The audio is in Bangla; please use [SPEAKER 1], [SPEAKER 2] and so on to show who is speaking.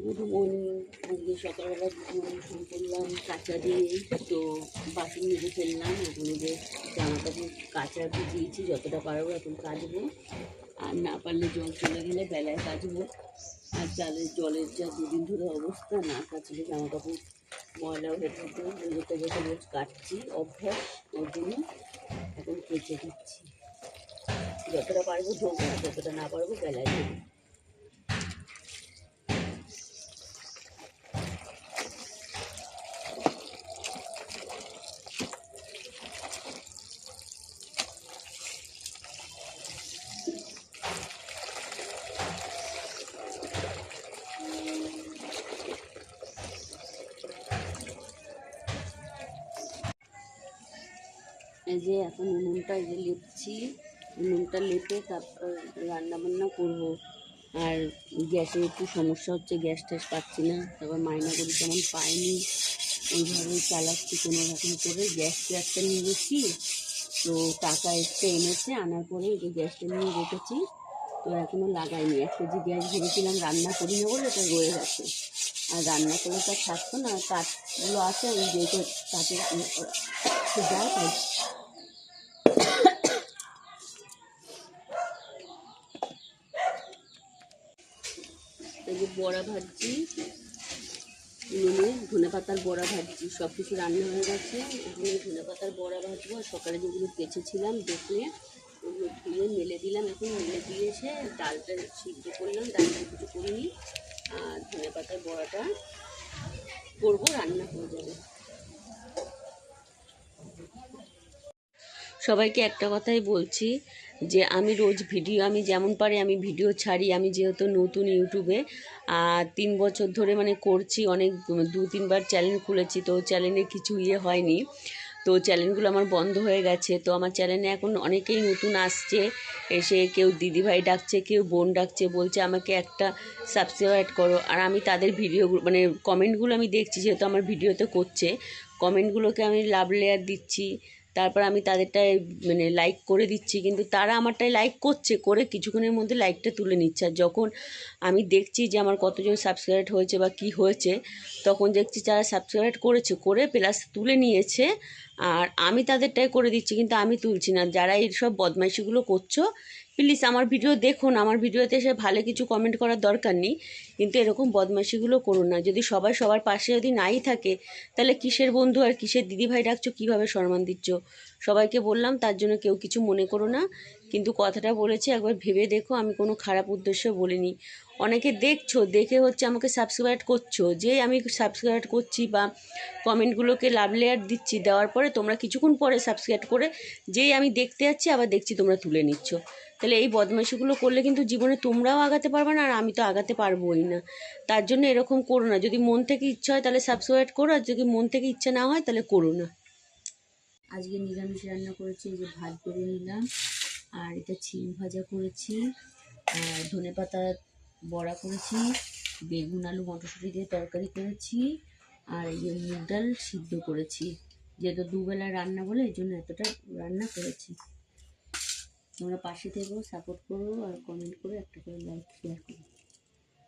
[SPEAKER 1] Good morning. আজকে সকালবেলা গুড মর্নিং শুরু করলাম কাঁচা দিয়ে। তো বাসন মেজে ফেললাম, এখন যে জামা কাপড় কাঁচা ভিজিয়েছি, যতটা পারবো এখন কাচবো, আর না পারলে জল চলে গেলে বেলায় কাচবো। আর জলের যা দুদিন ধরে অবস্থা, না কাচলে জামা কাপড় ময়লা হয়ে থাকে। যেটা যেটা রোজ কাটছি অভ্যাস, ওর জন্য এখন কেচে দিচ্ছি। যতটা পারবো ধোবো, আর যতটা না পারবো বেলায় ধোবো। এই যে এখন উনুনটা লেপছি, উনুনটা লেপে তারপর রান্নাবান্না করবো। আর গ্যাসের একটু সমস্যা হচ্ছে, গ্যাস ট্যাস পাচ্ছি না। তারপর মাইনা করি তেমন পাইনি, ওইভাবেই চালাচ্ছি কোনো রকম করে। গ্যাসটা একটা নিয়ে গেছি, তো টাকা একটা এনেছে, আনার পরে এই যে গ্যাসটা নিয়ে রেখেছি, তো এখনও লাগাইনি। 1 কেজি গ্যাস ভেবেছিলাম রান্না করি না বলে, এটা রয়ে গেছে। আর রান্না করলে তো আর থাকতো না, কাঠগুলো আছে, আমি যেহেতু কাঠের যায় তাই। এই যে বড়া ভাজছি উনুনে, ধনে পাতার বড়া ভাজছি। সব কিছু রান্না হয়ে গেছে, এখানে ধনে পাতার বড়া ভাজবো। আর সকালে যেগুলো কেচেছিলাম দেখলে ওগুলো ধুয়ে মেলে দিলাম, এখন মেলে দিয়ে এসে ডালটা সিদ্ধ করলাম, ডালটা কিছু করিনি। আর ধনে পাতার বড়াটা করবো, রান্না হয়ে যাবে। সবাইকে একটা কথাই বলছি যে আমি রোজ ভিডিও, আমি যেমন পারি আমি ভিডিও ছাড়ি। আমি যেহেতু নতুন ইউটিউবে, আর 3 বছর ধরে মানে করছি, অনেক 2-3 বার চ্যানেল খুলেছি, তো চ্যানেলে কিছু হয়নি, তো চ্যানেলগুলো আমার বন্ধ হয়ে গেছে। তো আমার চ্যানেলে এখন অনেকেই নতুন আসছে, এসে কেউ দিদিভাই ডাকছে, কেউ বোন ডাকছে, বলছে আমাকে একটা সাবস্ক্রাইব করো। আর আমি তাদের ভিডিওগুলো মানে কমেন্টগুলো আমি দেখছি, যেহেতু আমার ভিডিওতে করছে, কমেন্টগুলোকে আমি লাভ লেয়ার দিচ্ছি। তারপর আমি তাদেরটায় মানে লাইক করে দিচ্ছি, কিন্তু তারা আমারটায় লাইক করছে, করে কিছুক্ষণের মধ্যে লাইকটা তুলে নিচ্ছে। আর যখন আমি দেখছি যে আমার কতজন সাবস্ক্রাইব হয়েছে বা কি হয়েছে, তখন দেখছি যারা সাবস্ক্রাইব করেছে, করে প্লাস তুলে নিয়েছে, আর আমি তাদেরটাই করে দিচ্ছি, কিন্তু আমি তুলছি না। যারা এইসব বদমাইশিগুলো করছো, প্লিজ আমার ভিডিও দেখুন, আমার ভিডিওতে এসে ভালো কিছু কমেন্ট করার দরকার নেই, কিন্তু এরকম বদমাইশিগুলো করো না। যদি সবাই সবার পাশে যদি নাই থাকে, তাহলে কিসের বন্ধু আর কিসের দিদিভাই ডাকছো, কীভাবে সম্মান দিচ্ছ? সবাইকে বললাম, তার জন্য কেউ কিছু মনে করো না, কিন্তু কথাটা বলেছি একবার ভেবে দেখো, আমি কোনো খারাপ উদ্দেশ্যে বলিনি। অনেকে দেখছো, দেখে হচ্ছে আমাকে সাবস্ক্রাইব করছো, যে আমি সাবস্ক্রাইব করছি বা কমেন্টগুলোকে লাভ লেয়ার দিচ্ছি, দেওয়ার পরে তোমরা কিছুক্ষণ পরে সাবস্ক্রাইব করে যেই আমি দেখতে যাচ্ছি আবার দেখছি তোমরা তুলে নিচ্ছ। তাহলে এই বদমাইশিগুলো করলে কিন্তু জীবনে তোমরাও আগাতে পারবে না, আর আমি তো আগাতে পারবোই না। তার জন্য এরকম করো না। যদি মন থেকে ইচ্ছা হয় তাহলে সাবস্ক্রাইব করো, আর যদি মন থেকে ইচ্ছা না হয় তাহলে করো না। আজকে নিরামিষ রান্না করেছি, এই যে ভাত বেড়ে নিলাম, আর এটা ছিম ভাজা করেছি, আর ধনেপাতার বড়া করেছি, বেগুন আলু মটরশুঁটি দিয়ে তরকারি করেছি, আর এই যে মুগ ডাল সিদ্ধ করেছি। যেহেতু দুবেলা রান্না বলে এই জন্য এতটা রান্না করেছি। তোমরা পাশে থেকেও সাপোর্ট করো, আর কমেন্ট করে একটা করে লাইক শেয়ার করো।